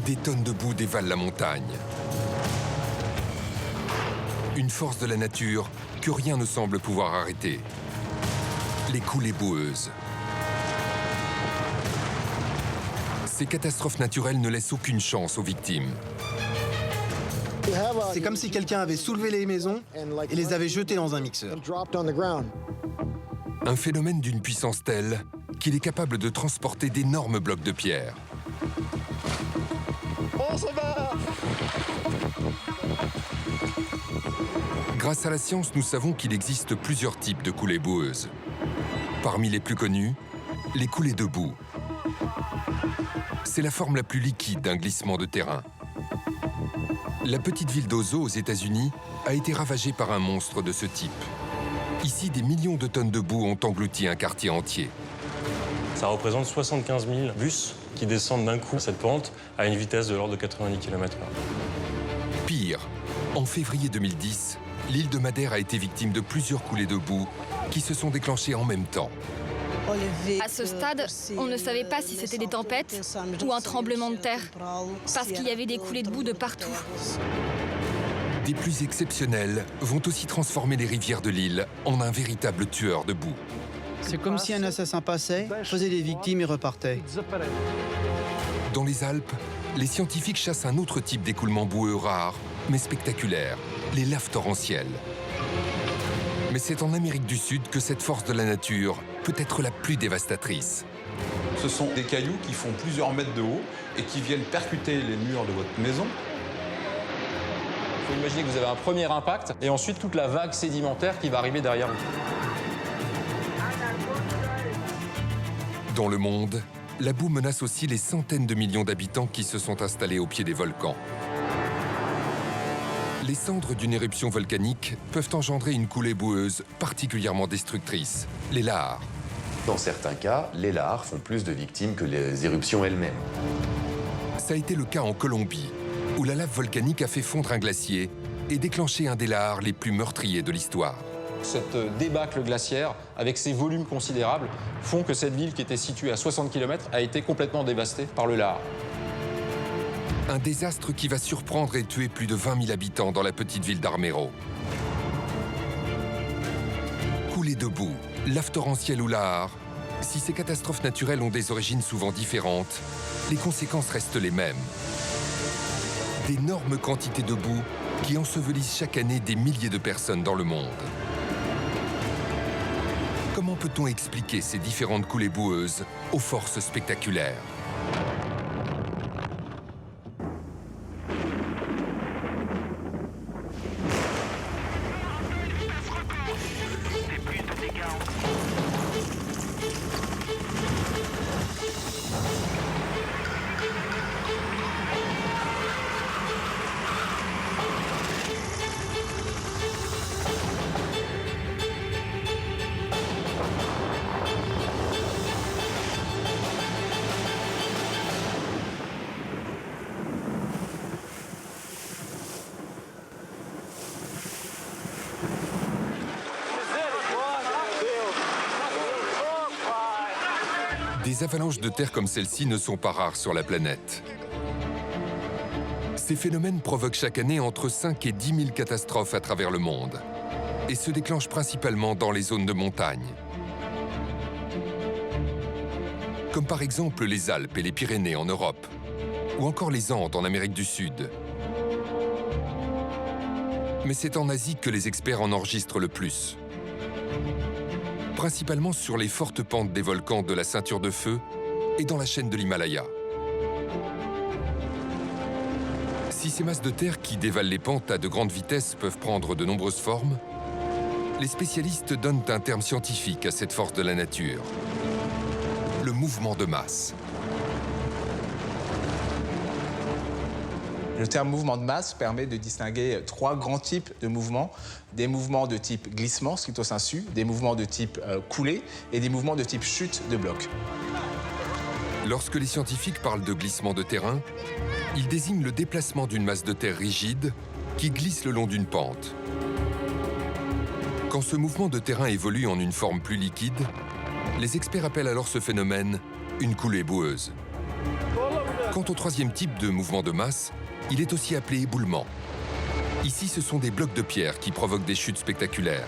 des tonnes de boue dévalent la montagne. Une force de la nature que rien ne semble pouvoir arrêter. Les coulées boueuses. Ces catastrophes naturelles ne laissent aucune chance aux victimes. C'est comme si quelqu'un avait soulevé les maisons et les avait jetées dans un mixeur. Un phénomène d'une puissance telle qu'il est capable de transporter d'énormes blocs de pierre. On se bat! Grâce à la science, nous savons qu'il existe plusieurs types de coulées boueuses. Parmi les plus connus, les coulées de boue. C'est la forme la plus liquide d'un glissement de terrain. La petite ville d'Ozo, aux États-Unis, a été ravagée par un monstre de ce type. Ici, des millions de tonnes de boue ont englouti un quartier entier. Ça représente 75 000 bus qui descendent d'un coup cette pente à une vitesse de l'ordre de 90 km/h. Pire, en février 2010, l'île de Madère a été victime de plusieurs coulées de boue qui se sont déclenchées en même temps. À ce stade, on ne savait pas si c'était des tempêtes ou un tremblement de terre, parce qu'il y avait des coulées de boue de partout. Des pluies exceptionnelles vont aussi transformer les rivières de l'île en un véritable tueur de boue. C'est comme si un assassin passait, faisait des victimes et repartait. Dans les Alpes, les scientifiques chassent un autre type d'écoulement boueux rare, mais spectaculaire, les laves torrentielles. Mais c'est en Amérique du Sud que cette force de la nature peut être la plus dévastatrice. Ce sont des cailloux qui font plusieurs mètres de haut et qui viennent percuter les murs de votre maison. Il faut imaginer que vous avez un premier impact et ensuite toute la vague sédimentaire qui va arriver derrière vous. Dans le monde, la boue menace aussi les centaines de millions d'habitants qui se sont installés au pied des volcans. Les cendres d'une éruption volcanique peuvent engendrer une coulée boueuse particulièrement destructrice, les lahares. Dans certains cas, les lahares font plus de victimes que les éruptions elles-mêmes. Ça a été le cas en Colombie, où la lave volcanique a fait fondre un glacier et déclenché un des lahares les plus meurtriers de l'histoire. Cette débâcle glaciaire, avec ses volumes considérables, font que cette ville qui était située à 60 km a été complètement dévastée par le lahar. Un désastre qui va surprendre et tuer plus de 20 000 habitants dans la petite ville d'Armero. Coulées de boue, lave torrentielle ou lahar, si ces catastrophes naturelles ont des origines souvent différentes, les conséquences restent les mêmes. D'énormes quantités de boue qui ensevelissent chaque année des milliers de personnes dans le monde. Comment peut-on expliquer ces différentes coulées boueuses aux forces spectaculaires ? Des avalanches de terre comme celle-ci ne sont pas rares sur la planète. Ces phénomènes provoquent chaque année entre 5 et 10 000 catastrophes à travers le monde et se déclenchent principalement dans les zones de montagne. Comme par exemple les Alpes et les Pyrénées en Europe, ou encore les Andes en Amérique du Sud. Mais c'est en Asie que les experts en enregistrent le plus. Principalement sur les fortes pentes des volcans de la ceinture de feu et dans la chaîne de l'Himalaya. Si ces masses de terre qui dévalent les pentes à de grandes vitesses peuvent prendre de nombreuses formes, les spécialistes donnent un terme scientifique à cette force de la nature: le mouvement de masse. Le terme mouvement de masse permet de distinguer trois grands types de mouvements. Des mouvements de type glissement, stricto sensu, des mouvements de type coulée et des mouvements de type chute de bloc. Lorsque les scientifiques parlent de glissement de terrain, ils désignent le déplacement d'une masse de terre rigide qui glisse le long d'une pente. Quand ce mouvement de terrain évolue en une forme plus liquide, les experts appellent alors ce phénomène une coulée boueuse. Quant au troisième type de mouvement de masse, il est aussi appelé éboulement. Ici, ce sont des blocs de pierre qui provoquent des chutes spectaculaires.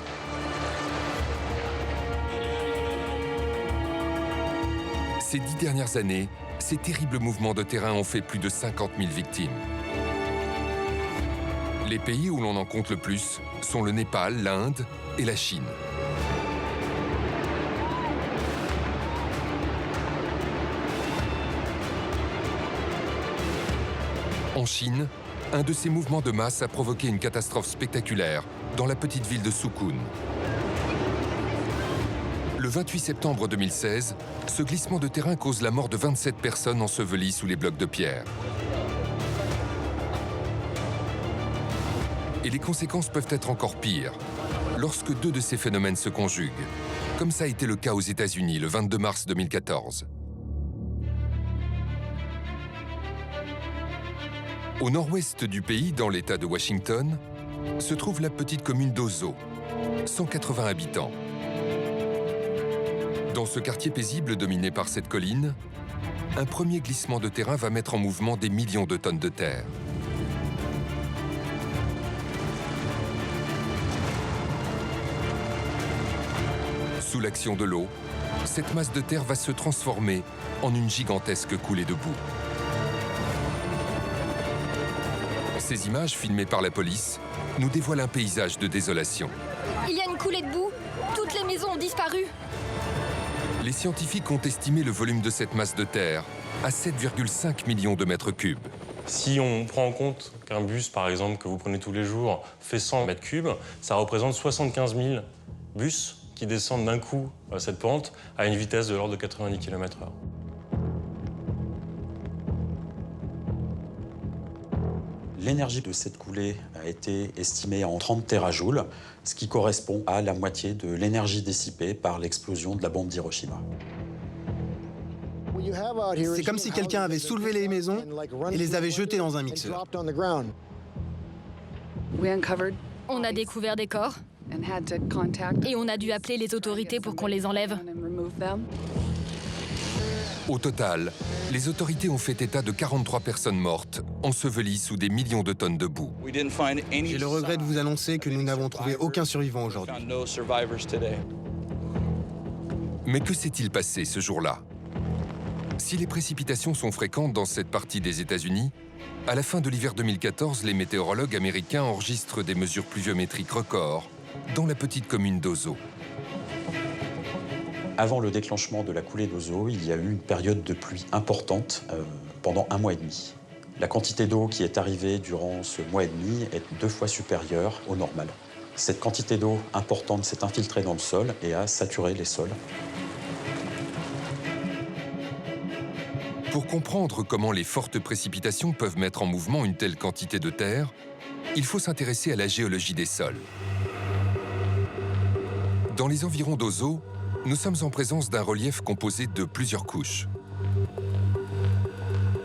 Ces 10 dernières années, ces terribles mouvements de terrain ont fait plus de 50 000 victimes. Les pays où l'on en compte le plus sont le Népal, l'Inde et la Chine. En Chine, un de ces mouvements de masse a provoqué une catastrophe spectaculaire dans la petite ville de Sukhoon. Le 28 septembre 2016, ce glissement de terrain cause la mort de 27 personnes ensevelies sous les blocs de pierre. Et les conséquences peuvent être encore pires, lorsque deux de ces phénomènes se conjuguent, comme ça a été le cas aux États-Unis le 22 mars 2014. Au nord-ouest du pays, dans l'État de Washington, se trouve la petite commune d'Ozo, 180 habitants. Dans ce quartier paisible dominé par cette colline, un premier glissement de terrain va mettre en mouvement des millions de tonnes de terre. Sous l'action de l'eau, cette masse de terre va se transformer en une gigantesque coulée de boue. Ces images, filmées par la police, nous dévoilent un paysage de désolation. Il y a une coulée de boue. Toutes les maisons ont disparu. Les scientifiques ont estimé le volume de cette masse de terre à 7,5 millions de mètres cubes. Si on prend en compte qu'un bus, par exemple, que vous prenez tous les jours, fait 100 mètres cubes, ça représente 75 000 bus qui descendent d'un coup cette pente à une vitesse de l'ordre de 90 km/h. L'énergie de cette coulée a été estimée en 30 térawatts, ce qui correspond à la moitié de l'énergie dissipée par l'explosion de la bombe d'Hiroshima. C'est comme si quelqu'un avait soulevé les maisons et les avait jetées dans un mixeur. On a découvert des corps et on a dû appeler les autorités pour qu'on les enlève. Au total, les autorités ont fait état de 43 personnes mortes, ensevelies sous des millions de tonnes de boue. J'ai le regret de vous annoncer que nous n'avons trouvé aucun survivant aujourd'hui. Mais que s'est-il passé ce jour-là? Si les précipitations sont fréquentes dans cette partie des États-Unis, à la fin de l'hiver 2014, les météorologues américains enregistrent des mesures pluviométriques records dans la petite commune d'Ozo. Avant le déclenchement de la coulée d'Ozo, il y a eu une période de pluie importante pendant 1 mois et demi. La quantité d'eau qui est arrivée durant ce mois et demi est 2 fois supérieure au normal. Cette quantité d'eau importante s'est infiltrée dans le sol et a saturé les sols. Pour comprendre comment les fortes précipitations peuvent mettre en mouvement une telle quantité de terre, il faut s'intéresser à la géologie des sols. Dans les environs d'Ozo, nous sommes en présence d'un relief composé de plusieurs couches.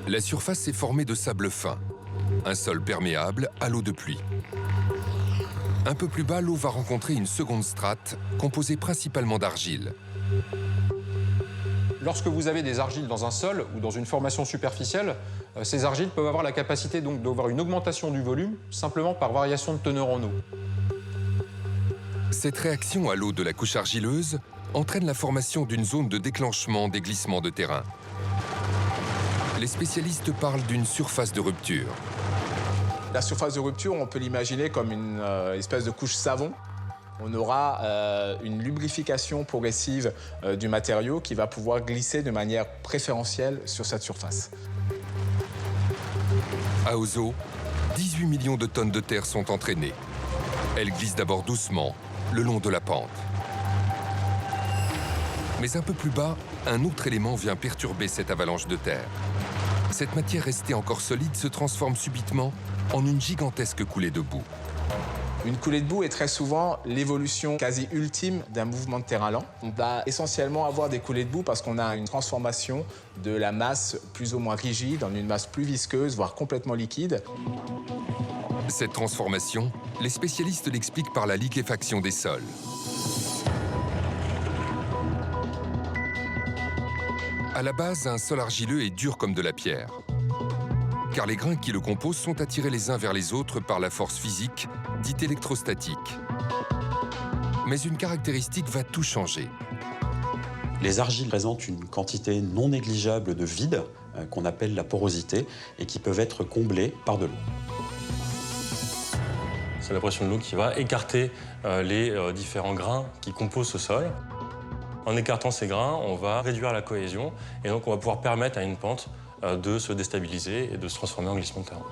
La surface est formée de sable fin, un sol perméable à l'eau de pluie. Un peu plus bas, l'eau va rencontrer une seconde strate composée principalement d'argile. Lorsque vous avez des argiles dans un sol ou dans une formation superficielle, ces argiles peuvent avoir la capacité donc d'avoir une augmentation du volume simplement par variation de teneur en eau. Cette réaction à l'eau de la couche argileuse entraîne la formation d'une zone de déclenchement des glissements de terrain. Les spécialistes parlent d'une surface de rupture. La surface de rupture, on peut l'imaginer comme une espèce de couche savon. On aura une lubrification progressive du matériau qui va pouvoir glisser de manière préférentielle sur cette surface. À Ozo, 18 millions de tonnes de terre sont entraînées. Elles glissent d'abord doucement, le long de la pente. Mais un peu plus bas, un autre élément vient perturber cette avalanche de terre. Cette matière restée encore solide se transforme subitement en une gigantesque coulée de boue. Une coulée de boue est très souvent l'évolution quasi ultime d'un mouvement de terrain lent. On va essentiellement avoir des coulées de boue parce qu'on a une transformation de la masse plus ou moins rigide en une masse plus visqueuse, voire complètement liquide. Cette transformation, les spécialistes l'expliquent par la liquéfaction des sols. À la base, un sol argileux est dur comme de la pierre. car les grains qui le composent sont attirés les uns vers les autres par la force physique, dite électrostatique. Mais une caractéristique va tout changer. Les argiles présentent une quantité non négligeable de vide, qu'on appelle la porosité, et qui peuvent être comblées par de l'eau. C'est la pression de l'eau qui va écarter les différents grains qui composent ce sol. En écartant ces grains, on va réduire la cohésion et donc on va pouvoir permettre à une pente de se déstabiliser et de se transformer en glissement de terrain.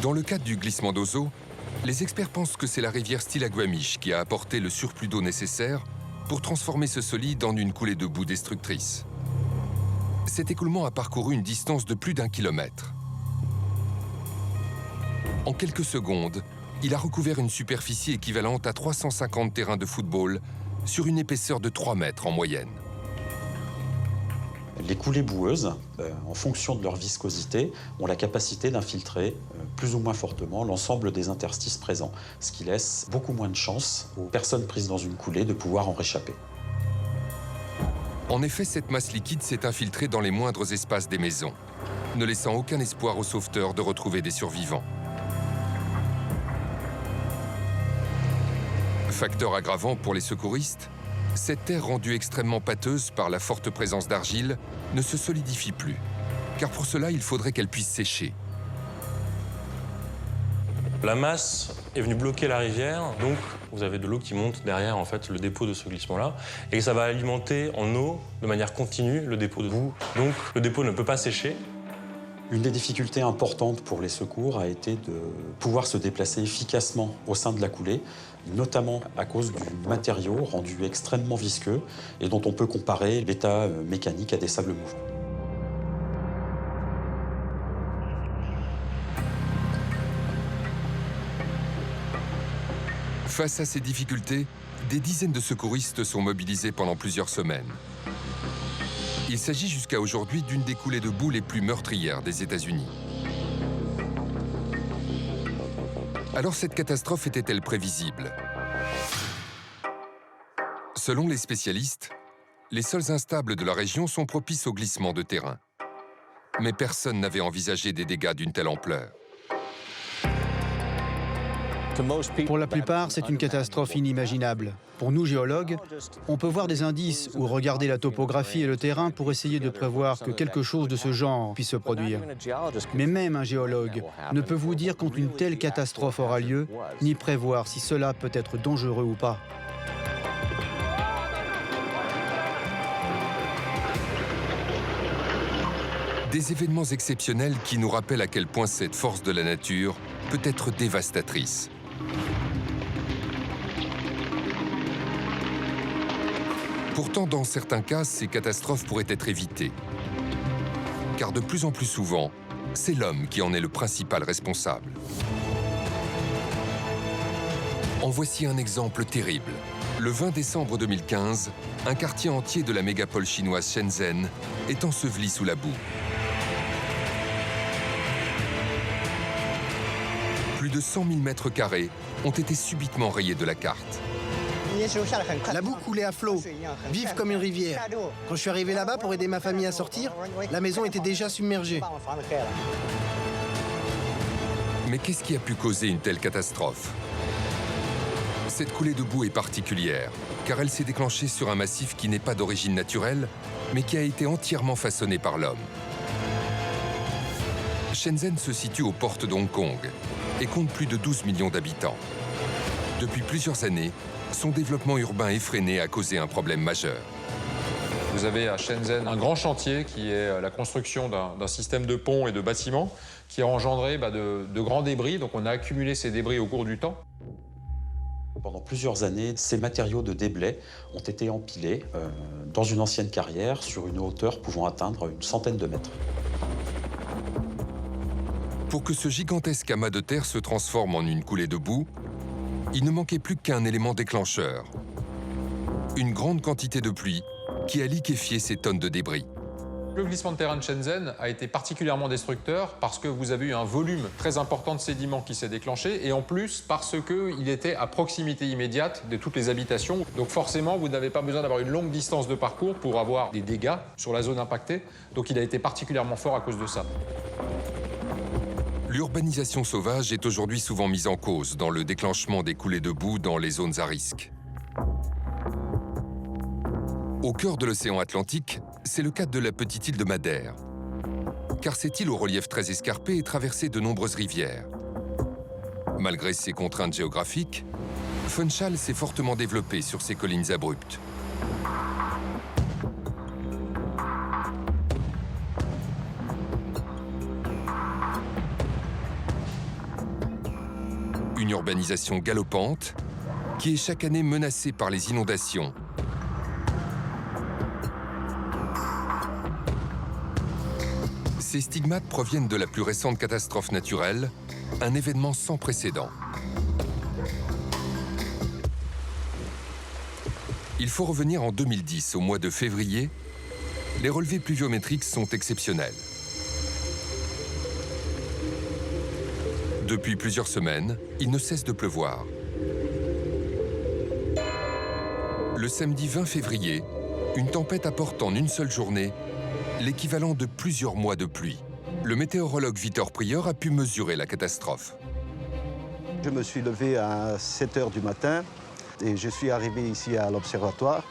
Dans le cadre du glissement d'Ozo, les experts pensent que c'est la rivière Stillaguamish qui a apporté le surplus d'eau nécessaire pour transformer ce solide en une coulée de boue destructrice. Cet écoulement a parcouru une distance de plus d'1 kilomètre. En quelques secondes, il a recouvert une superficie équivalente à 350 terrains de football sur une épaisseur de 3 mètres en moyenne. Les coulées boueuses, en fonction de leur viscosité, ont la capacité d'infiltrer plus ou moins fortement l'ensemble des interstices présents, ce qui laisse beaucoup moins de chances aux personnes prises dans une coulée de pouvoir en réchapper. En effet, cette masse liquide s'est infiltrée dans les moindres espaces des maisons, ne laissant aucun espoir aux sauveteurs de retrouver des survivants. Facteur aggravant pour les secouristes, cette terre rendue extrêmement pâteuse par la forte présence d'argile ne se solidifie plus, car pour cela, il faudrait qu'elle puisse sécher. La masse est venue bloquer la rivière, donc vous avez de l'eau qui monte derrière en fait, le dépôt de ce glissement-là, et ça va alimenter en eau de manière continue le dépôt de boue. Donc le dépôt ne peut pas sécher. Une des difficultés importantes pour les secours a été de pouvoir se déplacer efficacement au sein de la coulée, notamment à cause du matériau rendu extrêmement visqueux et dont on peut comparer l'état mécanique à des sables mouvants. Face à ces difficultés, des dizaines de secouristes sont mobilisés pendant plusieurs semaines. Il s'agit jusqu'à aujourd'hui d'une des coulées de boue les plus meurtrières des États-Unis. Alors cette catastrophe était-elle prévisible? Selon les spécialistes, les sols instables de la région sont propices au glissement de terrain. Mais personne n'avait envisagé des dégâts d'une telle ampleur. Pour la plupart, c'est une catastrophe inimaginable. Pour nous, géologues, on peut voir des indices ou regarder la topographie et le terrain pour essayer de prévoir que quelque chose de ce genre puisse se produire. Mais même un géologue ne peut vous dire quand une telle catastrophe aura lieu, ni prévoir si cela peut être dangereux ou pas. Des événements exceptionnels qui nous rappellent à quel point cette force de la nature peut être dévastatrice. Pourtant, dans certains cas, ces catastrophes pourraient être évitées. Car de plus en plus souvent, c'est l'homme qui en est le principal responsable. En voici un exemple terrible. Le 20 décembre 2015, un quartier entier de la mégapole chinoise Shenzhen est enseveli sous la boue. Plus de 100 000 mètres carrés ont été subitement rayés de la carte. La boue coulait à flot, vive comme une rivière. Quand je suis arrivé là-bas pour aider ma famille à sortir, la maison était déjà submergée. Mais qu'est-ce qui a pu causer une telle catastrophe? Cette coulée de boue est particulière, car elle s'est déclenchée sur un massif qui n'est pas d'origine naturelle, mais qui a été entièrement façonné par l'homme. Shenzhen se situe aux portes d'Hong Kong et compte plus de 12 millions d'habitants. Depuis plusieurs années, son développement urbain effréné a causé un problème majeur. Vous avez à Shenzhen un grand chantier qui est la construction d'un système de ponts et de bâtiments qui a engendré de grands débris. Donc on a accumulé ces débris au cours du temps. Pendant plusieurs années, ces matériaux de déblais ont été empilés dans une ancienne carrière sur une hauteur pouvant atteindre une centaine de mètres. Pour que ce gigantesque amas de terre se transforme en une coulée de boue, il ne manquait plus qu'un élément déclencheur. Une grande quantité de pluie qui a liquéfié ces tonnes de débris. Le glissement de terrain de Shenzhen a été particulièrement destructeur parce que vous avez eu un volume très important de sédiments qui s'est déclenché et en plus parce qu'il était à proximité immédiate de toutes les habitations. Donc forcément, vous n'avez pas besoin d'avoir une longue distance de parcours pour avoir des dégâts sur la zone impactée. Donc il a été particulièrement fort à cause de ça. L'urbanisation sauvage est aujourd'hui souvent mise en cause dans le déclenchement des coulées de boue dans les zones à risque. Au cœur de l'océan Atlantique, c'est le cas de la petite île de Madère. Car cette île au relief très escarpé est traversée de nombreuses rivières. Malgré ses contraintes géographiques, Funchal s'est fortement développé sur ses collines abruptes. Une urbanisation galopante qui est chaque année menacée par les inondations. Ces stigmates proviennent de la plus récente catastrophe naturelle, un événement sans précédent. Il faut revenir en 2010, au mois de février. Les relevés pluviométriques sont exceptionnels. Depuis plusieurs semaines, il ne cesse de pleuvoir. Le samedi 20 février, une tempête apporte en une seule journée l'équivalent de plusieurs mois de pluie. Le météorologue Victor Prieur a pu mesurer la catastrophe. Je me suis levé à 7 h du matin et je suis arrivé ici à l'observatoire.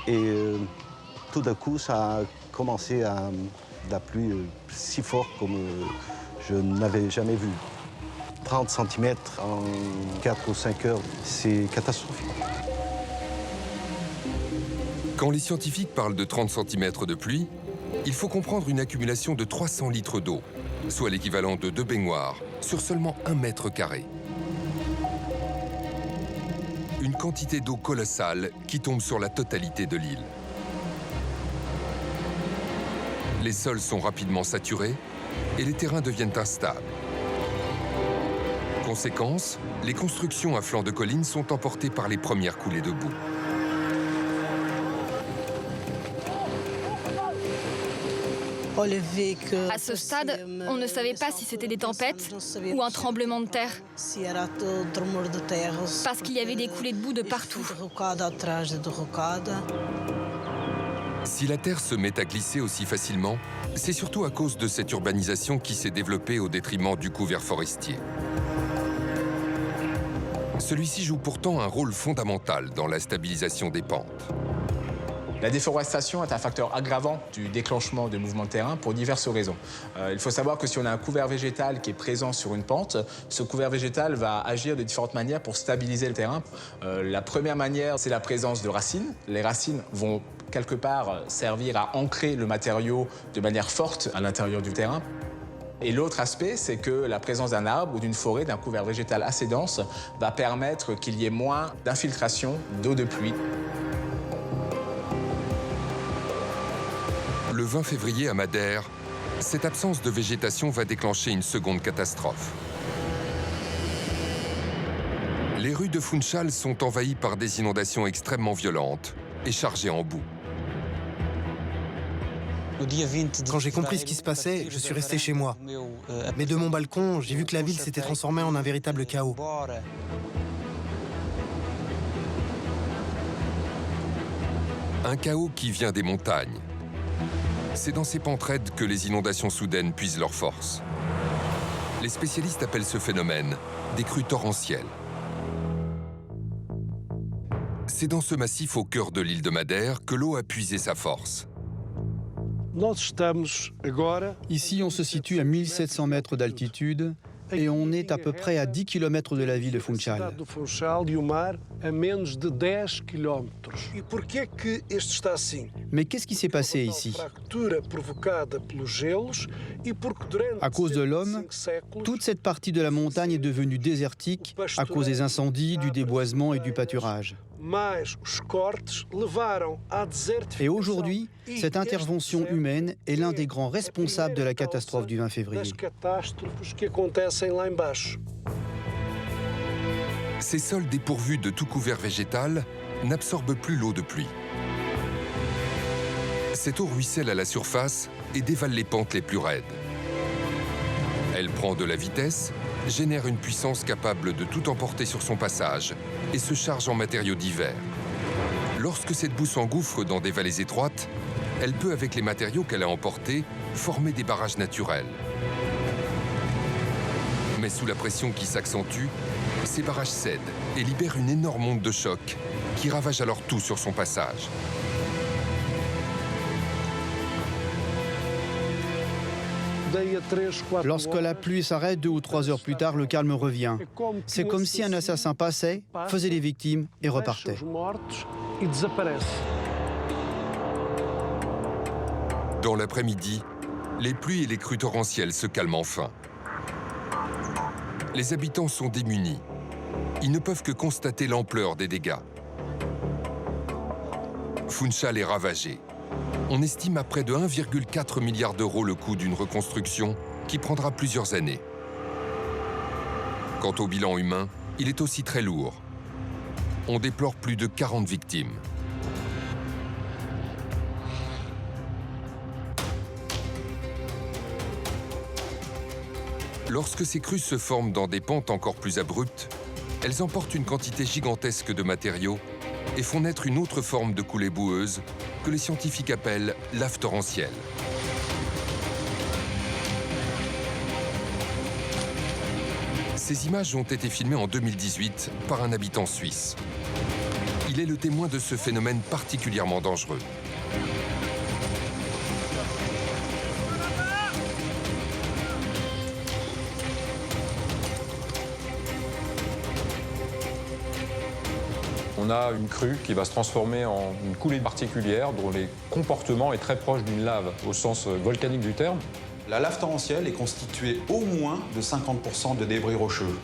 Et tout d'un coup, ça a commencé à la pluie si fort comme je n'avais jamais vu. 30 cm en 4 ou 5 heures, c'est catastrophique. Quand les scientifiques parlent de 30 cm de pluie, il faut comprendre une accumulation de 300 litres d'eau, soit l'équivalent de 2 baignoires, sur seulement 1 mètre carré. Une quantité d'eau colossale qui tombe sur la totalité de l'île. Les sols sont rapidement saturés et les terrains deviennent instables. Conséquence, les constructions à flanc de collines sont emportées par les premières coulées de boue. À ce stade, on ne savait pas si c'était des tempêtes ou un tremblement de terre, parce qu'il y avait des coulées de boue de partout. Si la terre se met à glisser aussi facilement, c'est surtout à cause de cette urbanisation qui s'est développée au détriment du couvert forestier. Celui-ci joue pourtant un rôle fondamental dans la stabilisation des pentes. La déforestation est un facteur aggravant du déclenchement de mouvements de terrain pour diverses raisons. Il faut savoir que si on a un couvert végétal qui est présent sur une pente, ce couvert végétal va agir de différentes manières pour stabiliser le terrain. La première manière, c'est la présence de racines. Les racines vont quelque part servir à ancrer le matériau de manière forte à l'intérieur du terrain. Et l'autre aspect, c'est que la présence d'un arbre ou d'une forêt, d'un couvert végétal assez dense, va permettre qu'il y ait moins d'infiltration d'eau de pluie. Le 20 février à Madère, cette absence de végétation va déclencher une seconde catastrophe. Les rues de Funchal sont envahies par des inondations extrêmement violentes et chargées en boue. Quand j'ai compris ce qui se passait, je suis resté chez moi. Mais de mon balcon, j'ai vu que la ville s'était transformée en un véritable chaos. Un chaos qui vient des montagnes. C'est dans ces pentes raides que les inondations soudaines puisent leur force. Les spécialistes appellent ce phénomène des crues torrentielles. C'est dans ce massif au cœur de l'île de Madère que l'eau a puisé sa force. Ici, on se situe à 1700 mètres d'altitude et on est à peu près à 10 km de la ville de Funchal. Mais qu'est-ce qui s'est passé ici? À cause de l'homme, toute cette partie de la montagne est devenue désertique à cause des incendies, du déboisement et du pâturage. Et aujourd'hui, cette intervention humaine est l'un des grands responsables de la catastrophe du 20 février. Ces sols dépourvus de tout couvert végétal n'absorbent plus l'eau de pluie. Cette eau ruisselle à la surface et dévale les pentes les plus raides. Elle prend de la vitesse, génère une puissance capable de tout emporter sur son passage et se charge en matériaux divers. Lorsque cette boue s'engouffre dans des vallées étroites, elle peut, avec les matériaux qu'elle a emportés, former des barrages naturels. Mais sous la pression qui s'accentue, ces barrages cèdent et libèrent une énorme onde de choc qui ravage alors tout sur son passage. Lorsque la pluie s'arrête 2 ou 3 heures plus tard, le calme revient. C'est comme si un assassin passait, faisait les victimes et repartait. Dans l'après-midi, les pluies et les crues torrentielles se calment enfin. Les habitants sont démunis. Ils ne peuvent que constater l'ampleur des dégâts. Funchal est ravagé. On estime à près de 1,4 milliard d'euros le coût d'une reconstruction qui prendra plusieurs années. Quant au bilan humain, il est aussi très lourd. On déplore plus de 40 victimes. Lorsque ces crues se forment dans des pentes encore plus abruptes, elles emportent une quantité gigantesque de matériaux et font naître une autre forme de coulée boueuse que les scientifiques appellent lave torrentielle. Ces images ont été filmées en 2018 par un habitant suisse. Il est le témoin de ce phénomène particulièrement dangereux. On a une crue qui va se transformer en une coulée particulière dont le comportement est très proche d'une lave au sens volcanique du terme. La lave torrentielle est constituée au moins de 50% de débris rocheux.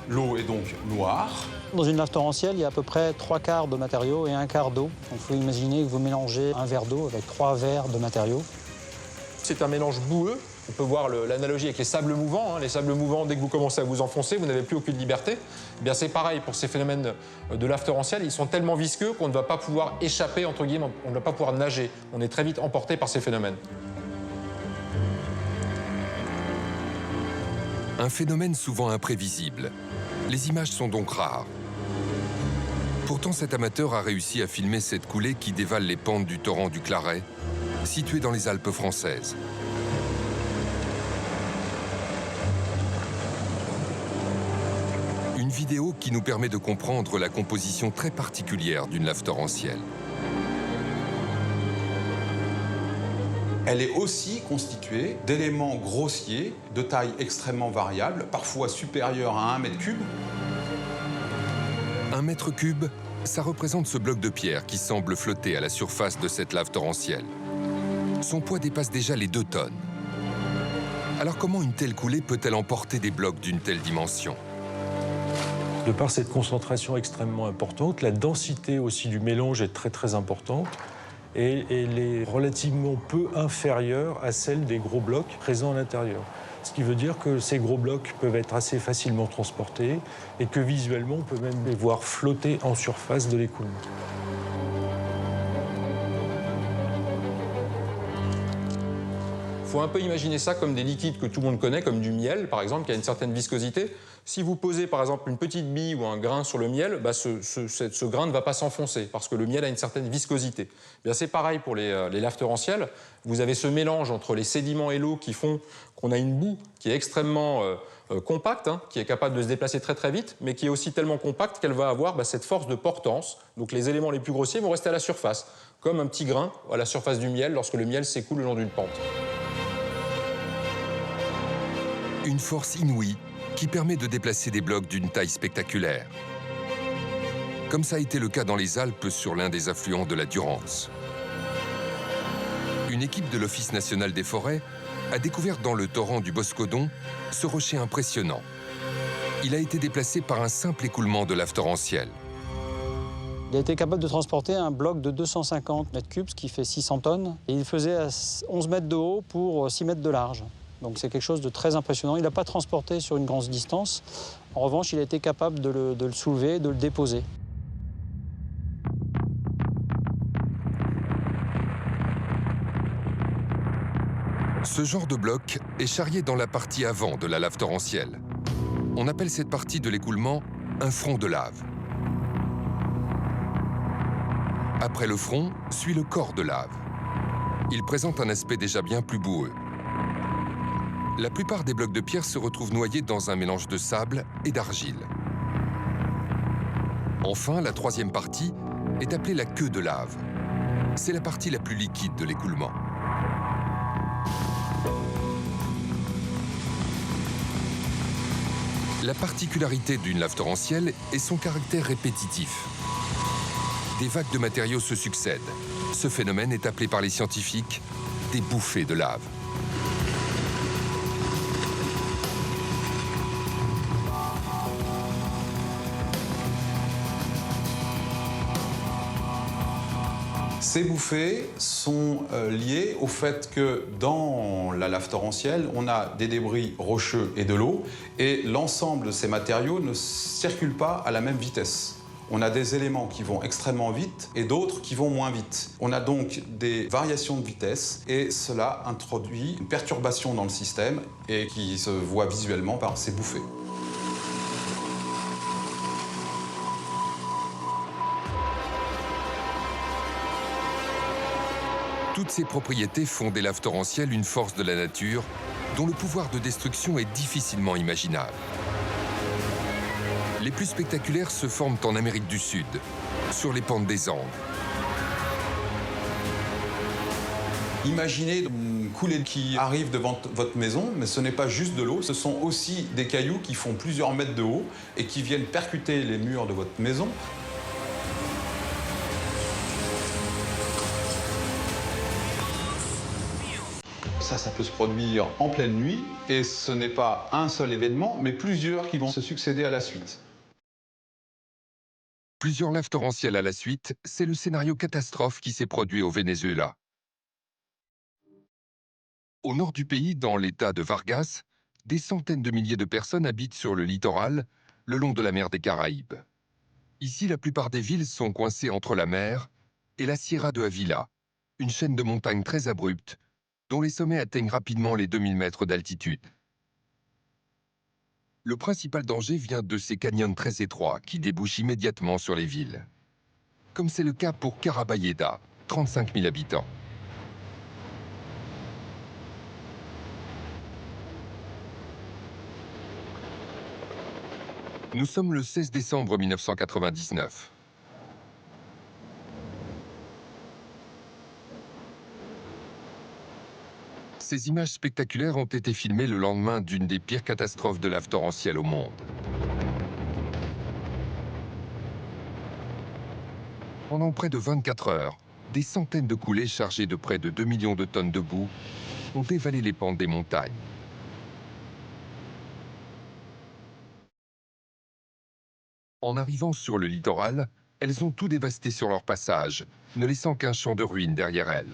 L'eau est donc noire. Dans une lave torrentielle, il y a à peu près 3/4 de matériaux et 1/4 d'eau. Donc il faut imaginer que vous mélangez un verre d'eau avec 3 verres de matériaux. C'est un mélange boueux. On peut voir l'analogie avec les sables mouvants. Les sables mouvants, dès que vous commencez à vous enfoncer, vous n'avez plus aucune liberté. Eh bien, c'est pareil pour ces phénomènes de lave torrentielle. Ils sont tellement visqueux qu'on ne va pas pouvoir échapper, entre guillemets, on ne va pas pouvoir nager. On est très vite emporté par ces phénomènes. Un phénomène souvent imprévisible. Les images sont donc rares. Pourtant, cet amateur a réussi à filmer cette coulée qui dévale les pentes du torrent du Claret, situé dans les Alpes françaises. Une vidéo qui nous permet de comprendre la composition très particulière d'une lave torrentielle. Elle est aussi constituée d'éléments grossiers, de taille extrêmement variable, parfois supérieure à 1 mètre cube. 1 mètre cube, ça représente ce bloc de pierre qui semble flotter à la surface de cette lave torrentielle. Son poids dépasse déjà les 2 tonnes. Alors comment une telle coulée peut-elle emporter des blocs d'une telle dimension ? De par cette concentration extrêmement importante, la densité aussi du mélange est très importante et elle est relativement peu inférieure à celle des gros blocs présents à l'intérieur. Ce qui veut dire que ces gros blocs peuvent être assez facilement transportés et que visuellement on peut même les voir flotter en surface de l'écoulement. Il faut un peu imaginer ça comme des liquides que tout le monde connaît, comme du miel, par exemple, qui a une certaine viscosité. Si vous posez, par exemple, une petite bille ou un grain sur le miel, ce grain ne va pas s'enfoncer, parce que le miel a une certaine viscosité. Bien, c'est pareil pour les laves torrentielles. Vous avez ce mélange entre les sédiments et l'eau qui font qu'on a une boue qui est extrêmement compacte, qui est capable de se déplacer très vite, mais qui est aussi tellement compacte qu'elle va avoir cette force de portance. Donc les éléments les plus grossiers vont rester à la surface, comme un petit grain à la surface du miel lorsque le miel s'écoule le long d'une pente. Une force inouïe qui permet de déplacer des blocs d'une taille spectaculaire. Comme ça a été le cas dans les Alpes sur l'un des affluents de la Durance. Une équipe de l'Office national des forêts a découvert dans le torrent du Boscodon ce rocher impressionnant. Il a été déplacé par un simple écoulement de lave torrentielle. Il a été capable de transporter un bloc de 250 mètres cubes, ce qui fait 600 tonnes. Et il faisait 11 mètres de haut pour 6 mètres de large. Donc c'est quelque chose de très impressionnant. Il n'a pas transporté sur une grande distance. En revanche, il a été capable de le soulever, de le déposer. Ce genre de bloc est charrié dans la partie avant de la lave torrentielle. On appelle cette partie de l'écoulement un front de lave. Après le front, suit le corps de lave. Il présente un aspect déjà bien plus boueux. La plupart des blocs de pierre se retrouvent noyés dans un mélange de sable et d'argile. Enfin, la troisième partie est appelée la queue de lave. C'est la partie la plus liquide de l'écoulement. La particularité d'une lave torrentielle est son caractère répétitif. Des vagues de matériaux se succèdent. Ce phénomène est appelé par les scientifiques des bouffées de lave. Ces bouffées sont liées au fait que dans la lave torrentielle, on a des débris rocheux et de l'eau, et l'ensemble de ces matériaux ne circulent pas à la même vitesse. On a des éléments qui vont extrêmement vite et d'autres qui vont moins vite. On a donc des variations de vitesse et cela introduit une perturbation dans le système et qui se voit visuellement par ces bouffées. Toutes ces propriétés font des laves torrentielles une force de la nature dont le pouvoir de destruction est difficilement imaginable. Les plus spectaculaires se forment en Amérique du Sud, sur les pentes des Andes. Imaginez une coulée qui arrive devant votre maison, mais ce n'est pas juste de l'eau, ce sont aussi des cailloux qui font plusieurs mètres de haut et qui viennent percuter les murs de votre maison. Ça peut se produire en pleine nuit et ce n'est pas un seul événement, mais plusieurs qui vont se succéder à la suite. Plusieurs laves torrentielles à la suite, c'est le scénario catastrophe qui s'est produit au Venezuela. Au nord du pays, dans l'état de Vargas, des centaines de milliers de personnes habitent sur le littoral, le long de la mer des Caraïbes. Ici, la plupart des villes sont coincées entre la mer et la Sierra de Ávila, une chaîne de montagnes très abruptes, dont les sommets atteignent rapidement les 2000 mètres d'altitude. Le principal danger vient de ces canyons très étroits qui débouchent immédiatement sur les villes. Comme c'est le cas pour Carabayeda, 35 000 habitants. Nous sommes le 16 décembre 1999. Ces images spectaculaires ont été filmées le lendemain d'une des pires catastrophes de lave torrentielle au monde. Pendant près de 24 heures, des centaines de coulées chargées de près de 2 millions de tonnes de boue ont dévalé les pentes des montagnes. En arrivant sur le littoral, elles ont tout dévasté sur leur passage, ne laissant qu'un champ de ruines derrière elles.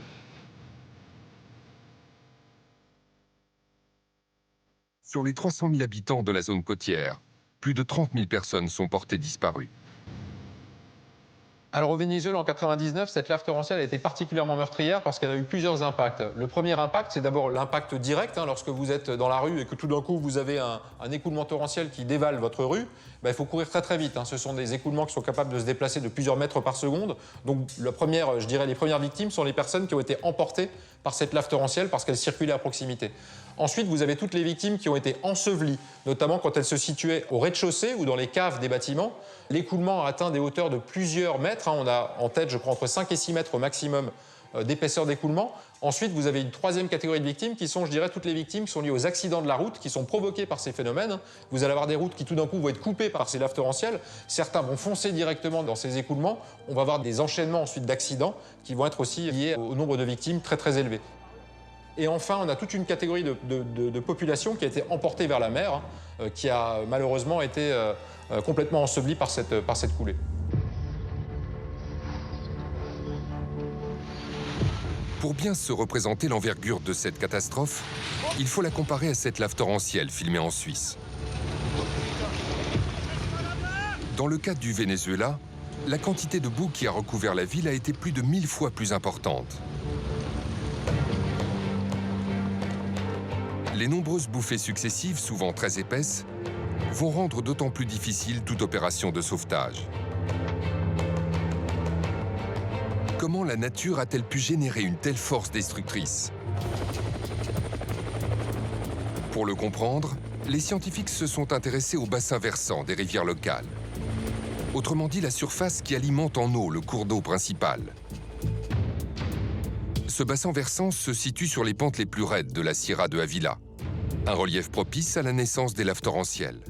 Sur les 300 000 habitants de la zone côtière, plus de 30 000 personnes sont portées disparues. Alors au Venezuela, en 1999, cette lave torrentielle a été particulièrement meurtrière parce qu'elle a eu plusieurs impacts. Le premier impact, c'est d'abord l'impact direct. Lorsque vous êtes dans la rue et que tout d'un coup vous avez un écoulement torrentiel qui dévale votre rue, il faut courir très très vite. Ce sont des écoulements qui sont capables de se déplacer de plusieurs mètres par seconde. Donc la première, je dirais, les premières victimes sont les personnes qui ont été emportées par cette lave torrentielle parce qu'elle circulait à proximité. Ensuite, vous avez toutes les victimes qui ont été ensevelies, notamment quand elles se situaient au rez-de-chaussée ou dans les caves des bâtiments. L'écoulement a atteint des hauteurs de plusieurs mètres. On a en tête, je crois, entre 5 et 6 mètres au maximum d'épaisseur d'écoulement. Ensuite, vous avez une troisième catégorie de victimes qui sont, je dirais, toutes les victimes qui sont liées aux accidents de la route, qui sont provoqués par ces phénomènes. Vous allez avoir des routes qui, tout d'un coup, vont être coupées par ces laves torrentielles. Certains vont foncer directement dans ces écoulements. On va avoir des enchaînements ensuite d'accidents qui vont être aussi liés au nombre de victimes très très élevé. Et enfin, on a toute une catégorie de population qui a été emportée vers la mer, qui a malheureusement été complètement ensevelie par cette coulée. Pour bien se représenter l'envergure de cette catastrophe, il faut la comparer à cette lave torrentielle filmée en Suisse. Dans le cas du Venezuela, la quantité de boue qui a recouvert la ville a été plus de 1000 fois plus importante. Les nombreuses bouffées successives, souvent très épaisses, vont rendre d'autant plus difficile toute opération de sauvetage. Comment la nature a-t-elle pu générer une telle force destructrice? Pour le comprendre, les scientifiques se sont intéressés au bassin versant des rivières locales. Autrement dit, la surface qui alimente en eau le cours d'eau principal. Ce bassin versant se situe sur les pentes les plus raides de la Sierra de Ávila, un relief propice à la naissance des laves torrentielles.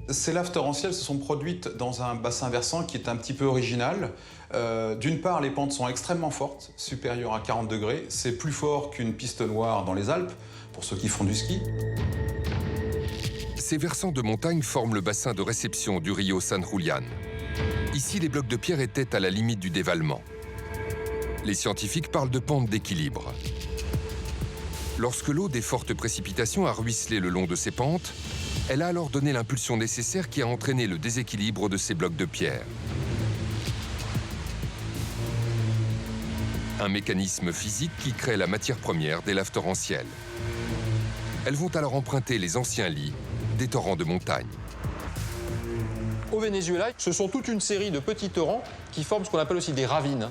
Ces laves torrentielles se sont produites dans un bassin versant qui est un petit peu original. D'une part, les pentes sont extrêmement fortes, supérieures à 40 degrés. C'est plus fort qu'une piste noire dans les Alpes, pour ceux qui font du ski. Ces versants de montagne forment le bassin de réception du Rio San Julián. Ici, les blocs de pierre étaient à la limite du dévalement. Les scientifiques parlent de pente d'équilibre. Lorsque l'eau des fortes précipitations a ruisselé le long de ces pentes, elle a alors donné l'impulsion nécessaire qui a entraîné le déséquilibre de ces blocs de pierre. Un mécanisme physique qui crée la matière première des laves torrentielles. Elles vont alors emprunter les anciens lits des torrents de montagne. Au Venezuela, ce sont toute une série de petits torrents qui forment ce qu'on appelle aussi des ravines.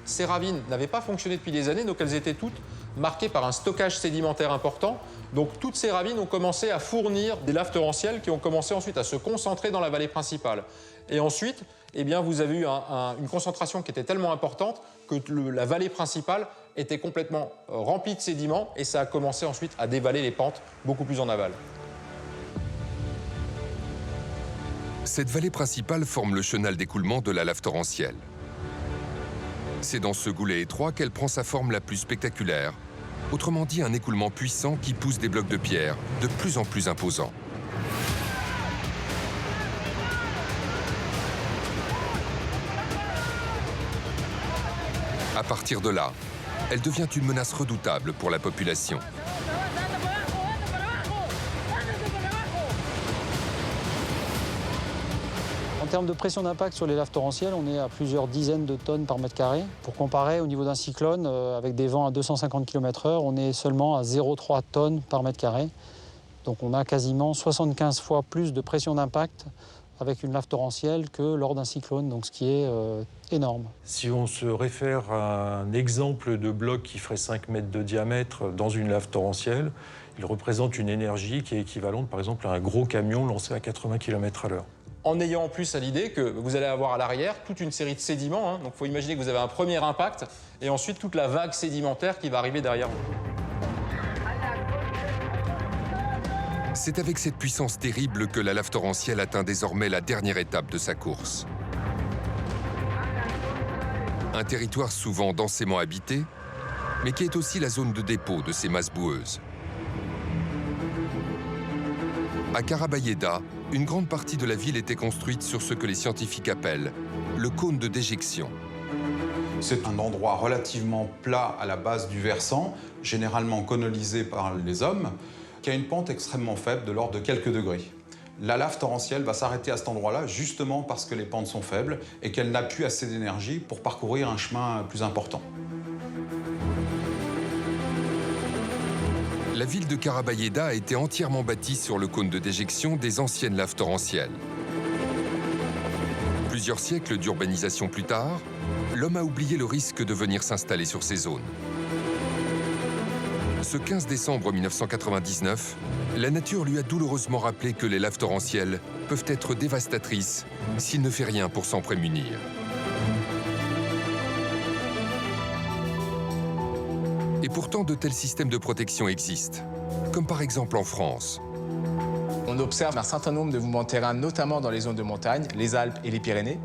Ces ravines n'avaient pas fonctionné depuis des années, donc elles étaient toutes marquées par un stockage sédimentaire important. Donc toutes ces ravines ont commencé à fournir des laves torrentielles qui ont commencé ensuite à se concentrer dans la vallée principale. Et ensuite, eh bien, vous avez eu une concentration qui était tellement importante que la vallée principale était complètement remplie de sédiments et ça a commencé ensuite à dévaler les pentes beaucoup plus en aval. Cette vallée principale forme le chenal d'écoulement de la lave torrentielle. C'est dans ce goulet étroit qu'elle prend sa forme la plus spectaculaire, autrement dit un écoulement puissant qui pousse des blocs de pierre de plus en plus imposants. À partir de là, elle devient une menace redoutable pour la population. En termes de pression d'impact sur les laves torrentielles, on est à plusieurs dizaines de tonnes par mètre carré. Pour comparer, au niveau d'un cyclone, avec des vents à 250 km/h, on est seulement à 0,3 tonnes par mètre carré. Donc on a quasiment 75 fois plus de pression d'impact avec une lave torrentielle que lors d'un cyclone, donc ce qui est énorme. Si on se réfère à un exemple de bloc qui ferait 5 mètres de diamètre dans une lave torrentielle, il représente une énergie qui est équivalente par exemple à un gros camion lancé à 80 km/h. En ayant en plus à l'idée que vous allez avoir à l'arrière toute une série de sédiments. Donc il faut imaginer que vous avez un premier impact et ensuite toute la vague sédimentaire qui va arriver derrière vous. C'est avec cette puissance terrible que la lave torrentielle atteint désormais la dernière étape de sa course. Un territoire souvent densément habité, mais qui est aussi la zone de dépôt de ces masses boueuses. À Carabayeda, une grande partie de la ville était construite sur ce que les scientifiques appellent le cône de déjection. C'est un endroit relativement plat à la base du versant, généralement colonisé par les hommes, qui a une pente extrêmement faible de l'ordre de quelques degrés. La lave torrentielle va s'arrêter à cet endroit-là justement parce que les pentes sont faibles et qu'elle n'a plus assez d'énergie pour parcourir un chemin plus important. La ville de Carabayeda a été entièrement bâtie sur le cône de déjection des anciennes laves torrentielles. Plusieurs siècles d'urbanisation plus tard, l'homme a oublié le risque de venir s'installer sur ces zones. Ce 15 décembre 1999, la nature lui a douloureusement rappelé que les laves torrentielles peuvent être dévastatrices s'il ne fait rien pour s'en prémunir. Et pourtant, de tels systèmes de protection existent, comme par exemple en France. On observe un certain nombre de mouvements de terrain, notamment dans les zones de montagne, les Alpes et les Pyrénées.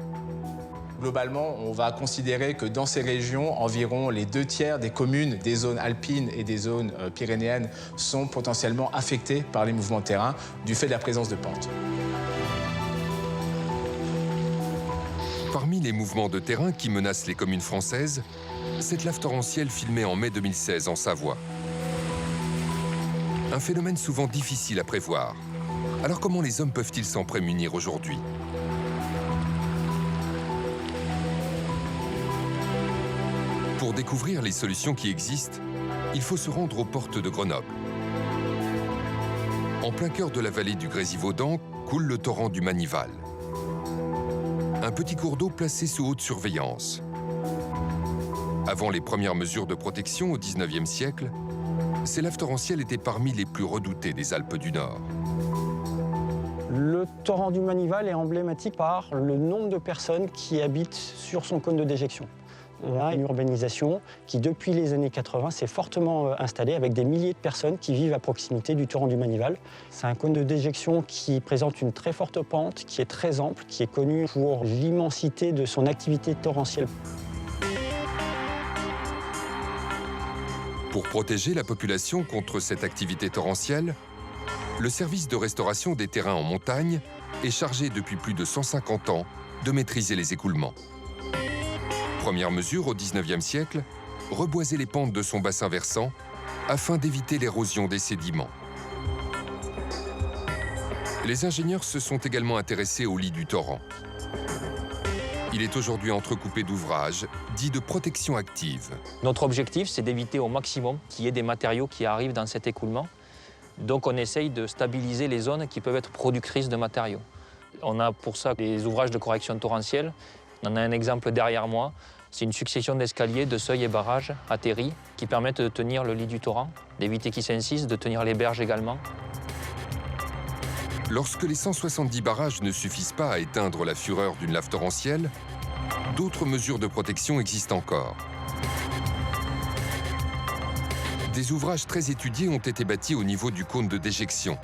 Globalement, on va considérer que dans ces régions, environ les 2/3 des communes des zones alpines et des zones pyrénéennes sont potentiellement affectées par les mouvements de terrain du fait de la présence de pentes. Parmi les mouvements de terrain qui menacent les communes françaises, cette lave torrentielle filmée en mai 2016 en Savoie. Un phénomène souvent difficile à prévoir. Alors comment les hommes peuvent-ils s'en prémunir aujourd'hui ? Pour découvrir les solutions qui existent, il faut se rendre aux portes de Grenoble. En plein cœur de la vallée du Grésivaudan coule le torrent du Manival. Un petit cours d'eau placé sous haute surveillance. Avant les premières mesures de protection au XIXe siècle, ces laves torrentielles étaient parmi les plus redoutées des Alpes du Nord. Le torrent du Manival est emblématique par le nombre de personnes qui habitent sur son cône de déjection. On a une urbanisation qui, depuis les années 80, s'est fortement installée avec des milliers de personnes qui vivent à proximité du torrent du Manival. C'est un cône de déjection qui présente une très forte pente, qui est très ample, qui est connu pour l'immensité de son activité torrentielle. Pour protéger la population contre cette activité torrentielle, le service de restauration des terrains en montagne est chargé depuis plus de 150 ans de maîtriser les écoulements. Première mesure au XIXe siècle, reboiser les pentes de son bassin versant afin d'éviter l'érosion des sédiments. Les ingénieurs se sont également intéressés au lit du torrent. Il est aujourd'hui entrecoupé d'ouvrages dits de protection active. Notre objectif, c'est d'éviter au maximum qu'il y ait des matériaux qui arrivent dans cet écoulement. Donc on essaye de stabiliser les zones qui peuvent être productrices de matériaux. On a pour ça des ouvrages de correction torrentielle. On en a un exemple derrière moi. C'est une succession d'escaliers, de seuils et barrages atterris qui permettent de tenir le lit du torrent, d'éviter qu'il s'incise, de tenir les berges également. Lorsque les 170 barrages ne suffisent pas à éteindre la fureur d'une lave torrentielle, d'autres mesures de protection existent encore. Des ouvrages très étudiés ont été bâtis au niveau du cône de déjection,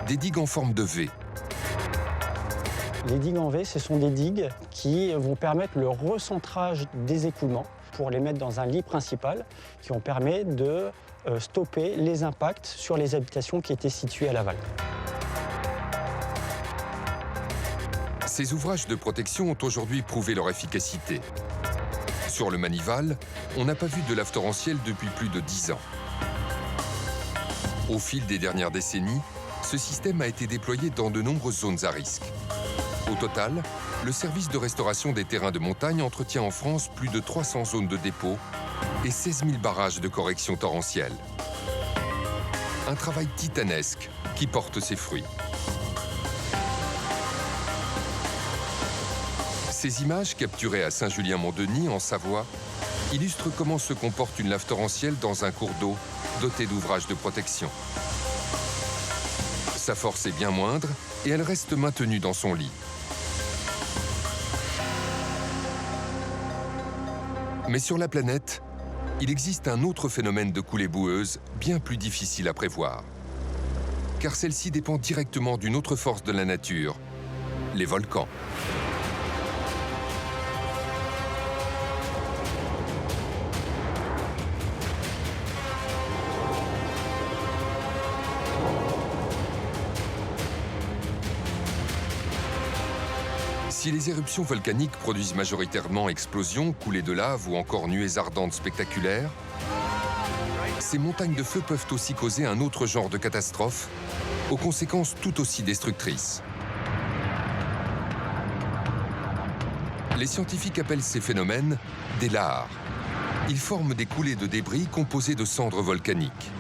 des digues en forme de V. Les digues en V, ce sont des digues qui vont permettre le recentrage des écoulements pour les mettre dans un lit principal qui ont permis de stopper les impacts sur les habitations qui étaient situées à l'aval. Ces ouvrages de protection ont aujourd'hui prouvé leur efficacité. Sur le Manival, on n'a pas vu de lave torrentielle depuis plus de 10 ans. Au fil des dernières décennies, ce système a été déployé dans de nombreuses zones à risque. Au total, le service de restauration des terrains de montagne entretient en France plus de 300 zones de dépôt et 16 000 barrages de correction torrentielle. Un travail titanesque qui porte ses fruits. Ces images, capturées à Saint-Julien-Mont-Denis, en Savoie, illustrent comment se comporte une lave torrentielle dans un cours d'eau doté d'ouvrages de protection. Sa force est bien moindre et elle reste maintenue dans son lit. Mais sur la planète, il existe un autre phénomène de coulée boueuse bien plus difficile à prévoir. Car celle-ci dépend directement d'une autre force de la nature, les volcans. Si les éruptions volcaniques produisent majoritairement explosions, coulées de lave ou encore nuées ardentes spectaculaires, ces montagnes de feu peuvent aussi causer un autre genre de catastrophe, aux conséquences tout aussi destructrices. Les scientifiques appellent ces phénomènes des lahars. Ils forment des coulées de débris composées de cendres volcaniques.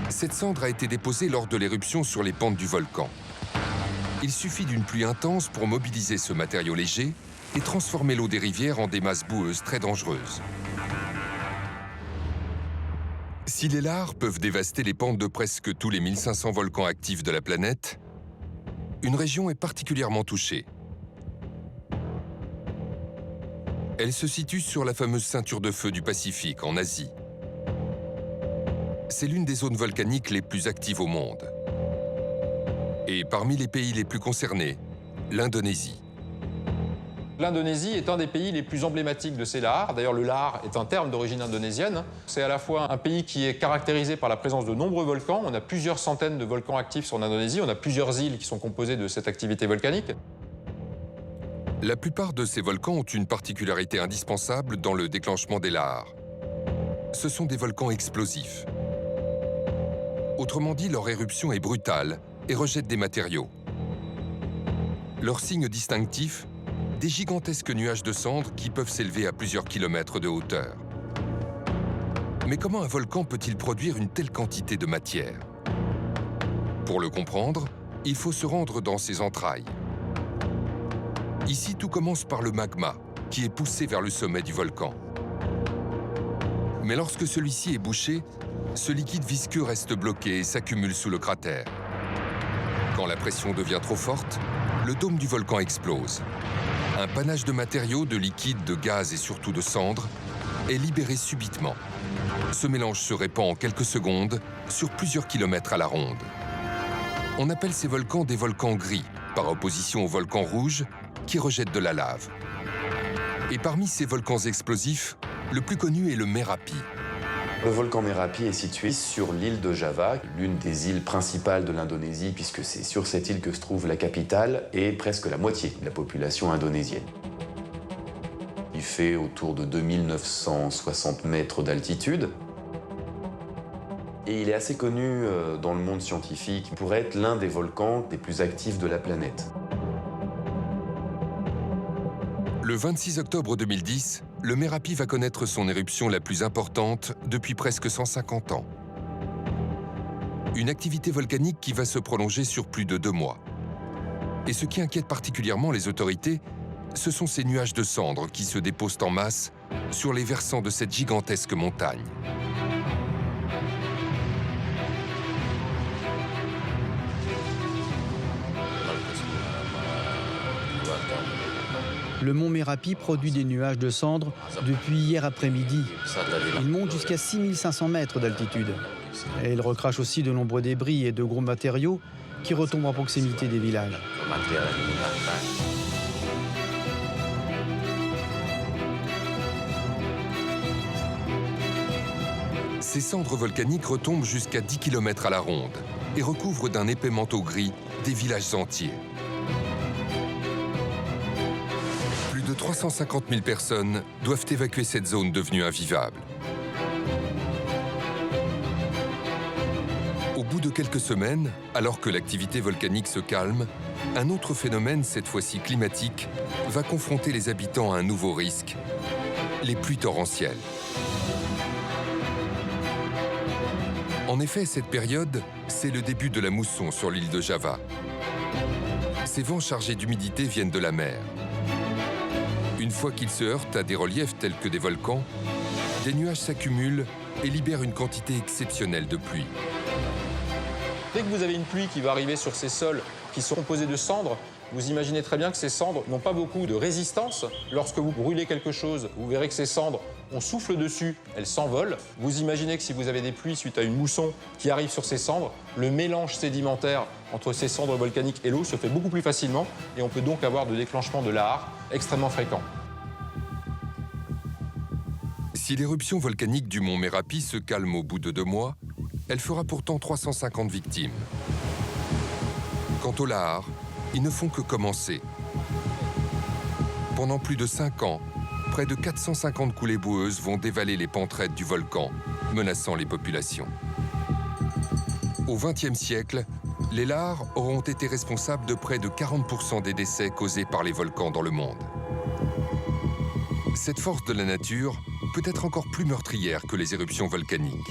Cette cendre a été déposée lors de l'éruption sur les pentes du volcan. Il suffit d'une pluie intense pour mobiliser ce matériau léger et transformer l'eau des rivières en des masses boueuses très dangereuses. Si les lahars peuvent dévaster les pentes de presque tous les 1500 volcans actifs de la planète, une région est particulièrement touchée. Elle se situe sur la fameuse ceinture de feu du Pacifique, en Asie. C'est l'une des zones volcaniques les plus actives au monde. Et parmi les pays les plus concernés, l'Indonésie. L'Indonésie est un des pays les plus emblématiques de ces lahars. D'ailleurs, le lahar est un terme d'origine indonésienne. C'est à la fois un pays qui est caractérisé par la présence de nombreux volcans. On a plusieurs centaines de volcans actifs sur l'Indonésie. On a plusieurs îles qui sont composées de cette activité volcanique. La plupart de ces volcans ont une particularité indispensable dans le déclenchement des lahars. Ce sont des volcans explosifs. Autrement dit, leur éruption est brutale et rejette des matériaux. Leur signe distinctif, des gigantesques nuages de cendres qui peuvent s'élever à plusieurs kilomètres de hauteur. Mais comment un volcan peut-il produire une telle quantité de matière? Pour le comprendre, il faut se rendre dans ses entrailles. Ici, tout commence par le magma, qui est poussé vers le sommet du volcan. Mais lorsque celui-ci est bouché, ce liquide visqueux reste bloqué et s'accumule sous le cratère. Quand la pression devient trop forte, le dôme du volcan explose. Un panache de matériaux, de liquide, de gaz et surtout de cendres est libéré subitement. Ce mélange se répand en quelques secondes sur plusieurs kilomètres à la ronde. On appelle ces volcans des volcans gris, par opposition aux volcans rouges qui rejettent de la lave. Et parmi ces volcans explosifs, le plus connu est le Merapi. Le volcan Merapi est situé sur l'île de Java, l'une des îles principales de l'Indonésie, puisque c'est sur cette île que se trouve la capitale et presque la moitié de la population indonésienne. Il fait autour de 2960 mètres d'altitude. Et il est assez connu dans le monde scientifique pour être l'un des volcans les plus actifs de la planète. Le 26 octobre 2010, le Merapi va connaître son éruption la plus importante depuis presque 150 ans. Une activité volcanique qui va se prolonger sur plus de 2 mois. Et ce qui inquiète particulièrement les autorités, ce sont ces nuages de cendres qui se déposent en masse sur les versants de cette gigantesque montagne. Le mont Merapi produit des nuages de cendres depuis hier après-midi. Il monte jusqu'à 6500 mètres d'altitude. Et il recrache aussi de nombreux débris et de gros matériaux qui retombent à proximité des villages. Ces cendres volcaniques retombent jusqu'à 10 km à la ronde et recouvrent d'un épais manteau gris des villages entiers. Plus de 350 000 personnes doivent évacuer cette zone devenue invivable. Au bout de quelques semaines, alors que l'activité volcanique se calme, un autre phénomène, cette fois-ci climatique, va confronter les habitants à un nouveau risque, les pluies torrentielles. En effet, cette période, c'est le début de la mousson sur l'île de Java. Ces vents chargés d'humidité viennent de la mer. Une fois qu'ils se heurtent à des reliefs tels que des volcans, des nuages s'accumulent et libèrent une quantité exceptionnelle de pluie. Dès que vous avez une pluie qui va arriver sur ces sols qui sont composés de cendres, vous imaginez très bien que ces cendres n'ont pas beaucoup de résistance. Lorsque vous brûlez quelque chose, vous verrez que ces cendres, on souffle dessus, elles s'envolent. Vous imaginez que si vous avez des pluies suite à une mousson qui arrive sur ces cendres, le mélange sédimentaire entre ces cendres volcaniques et l'eau se fait beaucoup plus facilement et on peut donc avoir de déclenchement de lahars extrêmement fréquents. Si l'éruption volcanique du mont Merapi se calme au bout de 2 mois, elle fera pourtant 350 victimes. Quant aux lahars, ils ne font que commencer. Pendant plus de 5 ans, près de 450 coulées boueuses vont dévaler les pentes raides du volcan, menaçant les populations. Au XXe siècle, les lahars auront été responsables de près de 40% des décès causés par les volcans dans le monde. Cette force de la nature peut être encore plus meurtrière que les éruptions volcaniques.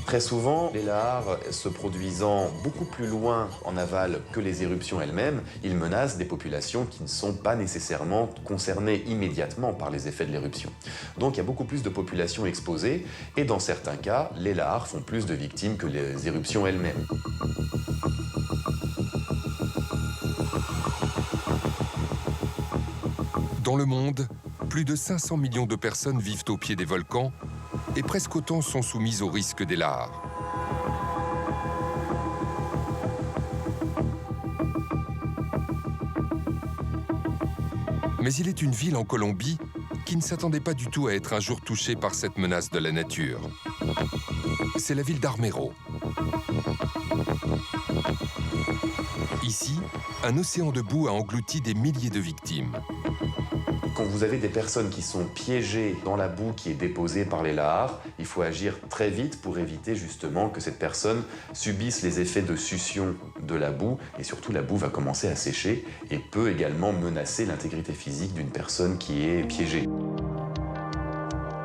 Très souvent, les lahars se produisant beaucoup plus loin en aval que les éruptions elles-mêmes, ils menacent des populations qui ne sont pas nécessairement concernées immédiatement par les effets de l'éruption. Donc il y a beaucoup plus de populations exposées et dans certains cas, les lahars font plus de victimes que les éruptions elles-mêmes. Dans le monde, plus de 500 millions de personnes vivent au pied des volcans et presque autant sont soumises au risque des lahars. Mais il est une ville en Colombie qui ne s'attendait pas du tout à être un jour touchée par cette menace de la nature. C'est la ville d'Armero. Ici, un océan de boue a englouti des milliers de victimes. Quand vous avez des personnes qui sont piégées dans la boue qui est déposée par les lahars, il faut agir très vite pour éviter justement que cette personne subisse les effets de succion de la boue et surtout la boue va commencer à sécher et peut également menacer l'intégrité physique d'une personne qui est piégée.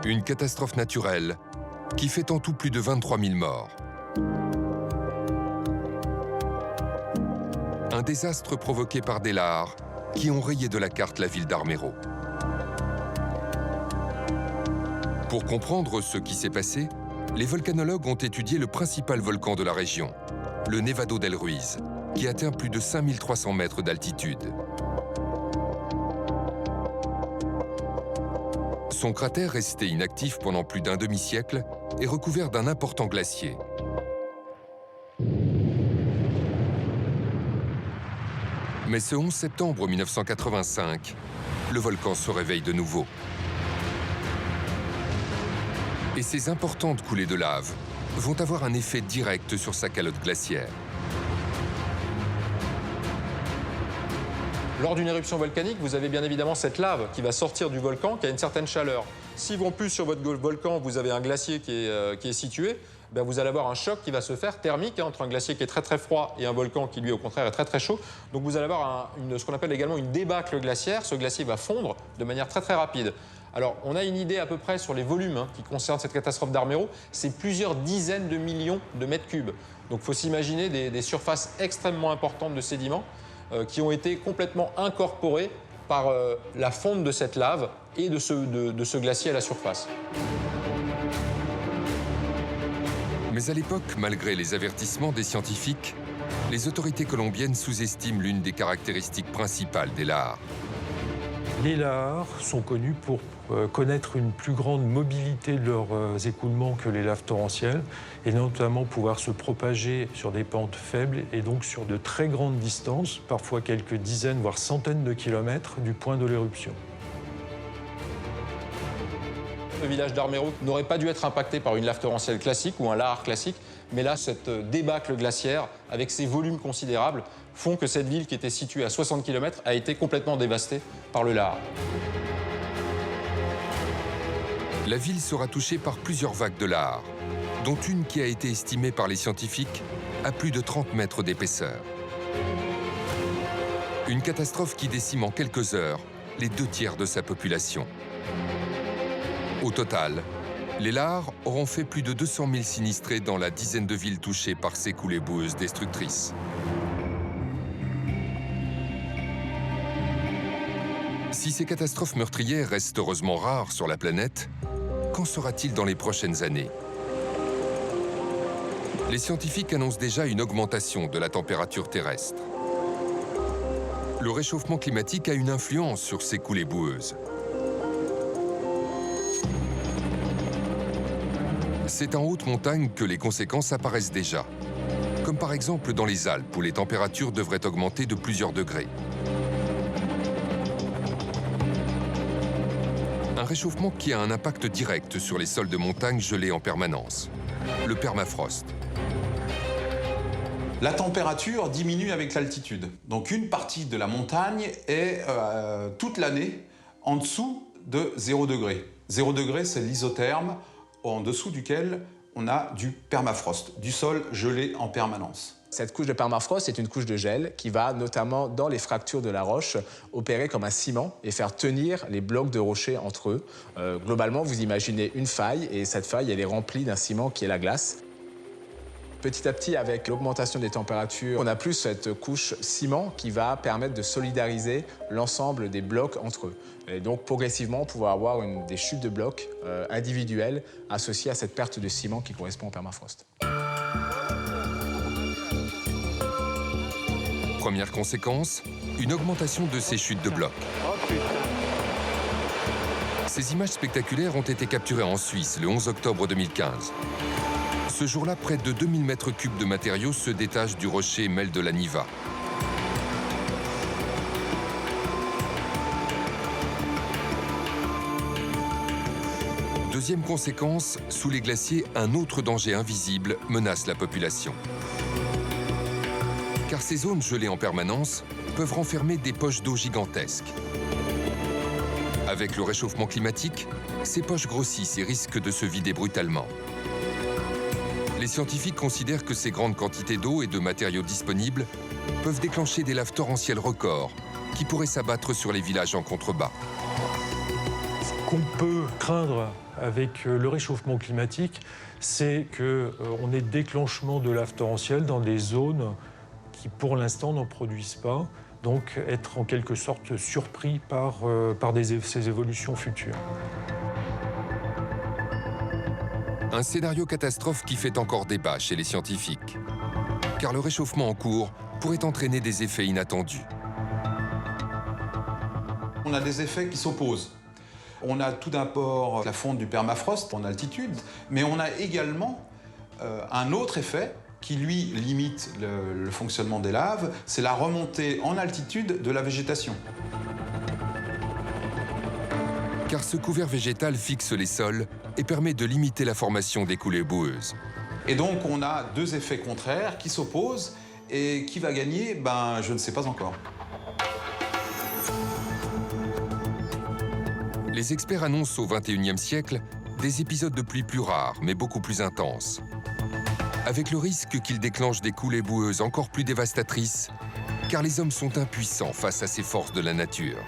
Une catastrophe naturelle qui fait en tout plus de 23 000 morts. Un désastre provoqué par des lares qui ont rayé de la carte la ville d'Armero. Pour comprendre ce qui s'est passé, les volcanologues ont étudié le principal volcan de la région, le Nevado del Ruiz, qui atteint plus de 5300 mètres d'altitude. Son cratère, resté inactif pendant plus d'un demi-siècle, est recouvert d'un important glacier. Mais ce 11 septembre 1985, le volcan se réveille de nouveau. Et ces importantes coulées de lave vont avoir un effet direct sur sa calotte glaciaire. Lors d'une éruption volcanique, vous avez bien évidemment cette lave qui va sortir du volcan, qui a une certaine chaleur. Si en plus sur votre volcan, vous avez un glacier qui est situé, ben vous allez avoir un choc qui va se faire thermique entre un glacier qui est très très froid et un volcan qui lui au contraire est très très chaud. Donc vous allez avoir ce qu'on appelle également une débâcle glaciaire. Ce glacier va fondre de manière très très rapide. Alors on a une idée à peu près sur les volumes qui concernent cette catastrophe d'Armero. C'est plusieurs dizaines de millions de mètres cubes. Donc il faut s'imaginer des surfaces extrêmement importantes de sédiments qui ont été complètement incorporés par la fonte de cette lave et de ce glacier à la surface. Mais à l'époque, malgré les avertissements des scientifiques, les autorités colombiennes sous-estiment l'une des caractéristiques principales des lahares. Les lahares sont connus pour connaître une plus grande mobilité de leurs écoulements que les laves torrentielles et notamment pouvoir se propager sur des pentes faibles et donc sur de très grandes distances, parfois quelques dizaines voire centaines de kilomètres du point de l'éruption. Le village d'Armero n'aurait pas dû être impacté par une lave torrentielle classique ou un lahar classique, mais là, cette débâcle glaciaire, avec ses volumes considérables, font que cette ville qui était située à 60 km a été complètement dévastée par le lahar. La ville sera touchée par plusieurs vagues de lahar, dont une qui a été estimée par les scientifiques à plus de 30 mètres d'épaisseur. Une catastrophe qui décime en quelques heures les 2/3 de sa population. Au total, les lahares auront fait plus de 200 000 sinistrés dans la dizaine de villes touchées par ces coulées boueuses destructrices. Si ces catastrophes meurtrières restent heureusement rares sur la planète, qu'en sera-t-il dans les prochaines années? Les scientifiques annoncent déjà une augmentation de la température terrestre. Le réchauffement climatique a une influence sur ces coulées boueuses. C'est en haute montagne que les conséquences apparaissent déjà, comme par exemple dans les Alpes où les températures devraient augmenter de plusieurs degrés. Un réchauffement qui a un impact direct sur les sols de montagne gelés en permanence, le permafrost. La température diminue avec l'altitude. Donc une partie de la montagne est toute l'année en dessous de 0 degré. 0 degré, c'est l'isotherme en dessous duquel on a du permafrost, du sol gelé en permanence. Cette couche de permafrost est une couche de gel qui va, notamment dans les fractures de la roche, opérer comme un ciment et faire tenir les blocs de rocher entre eux. Globalement, vous imaginez une faille et cette faille, elle est remplie d'un ciment qui est la glace. Petit à petit, avec l'augmentation des températures, on a plus cette couche ciment qui va permettre de solidariser l'ensemble des blocs entre eux. Et donc, progressivement, on pourra avoir des chutes de blocs individuelles associées à cette perte de ciment qui correspond au permafrost. Première conséquence, une augmentation de ces chutes de blocs. Ces images spectaculaires ont été capturées en Suisse le 11 octobre 2015. Ce jour-là, près de 2000 mètres cubes de matériaux se détachent du rocher Mel de la Niva. Deuxième conséquence, sous les glaciers, un autre danger invisible menace la population. Car ces zones gelées en permanence peuvent renfermer des poches d'eau gigantesques. Avec le réchauffement climatique, ces poches grossissent et risquent de se vider brutalement. Les scientifiques considèrent que ces grandes quantités d'eau et de matériaux disponibles peuvent déclencher des laves torrentielles records qui pourraient s'abattre sur les villages en contrebas. Ce qu'on peut craindre avec le réchauffement climatique, c'est qu'on ait déclenchement de laves torrentielles dans des zones qui pour l'instant n'en produisent pas, donc être en quelque sorte surpris par ces évolutions futures. Un scénario catastrophe qui fait encore débat chez les scientifiques. Car le réchauffement en cours pourrait entraîner des effets inattendus. On a des effets qui s'opposent. On a tout d'abord la fonte du permafrost en altitude, mais on a également un autre effet qui, lui, limite le fonctionnement des laves, c'est la remontée en altitude de la végétation. Car ce couvert végétal fixe les sols et permet de limiter la formation des coulées boueuses. Et donc on a deux effets contraires qui s'opposent, et qui va gagner, ben je ne sais pas encore. Les experts annoncent au XXIe siècle des épisodes de pluie plus rares, mais beaucoup plus intenses. Avec le risque qu'ils déclenchent des coulées boueuses encore plus dévastatrices, car les hommes sont impuissants face à ces forces de la nature.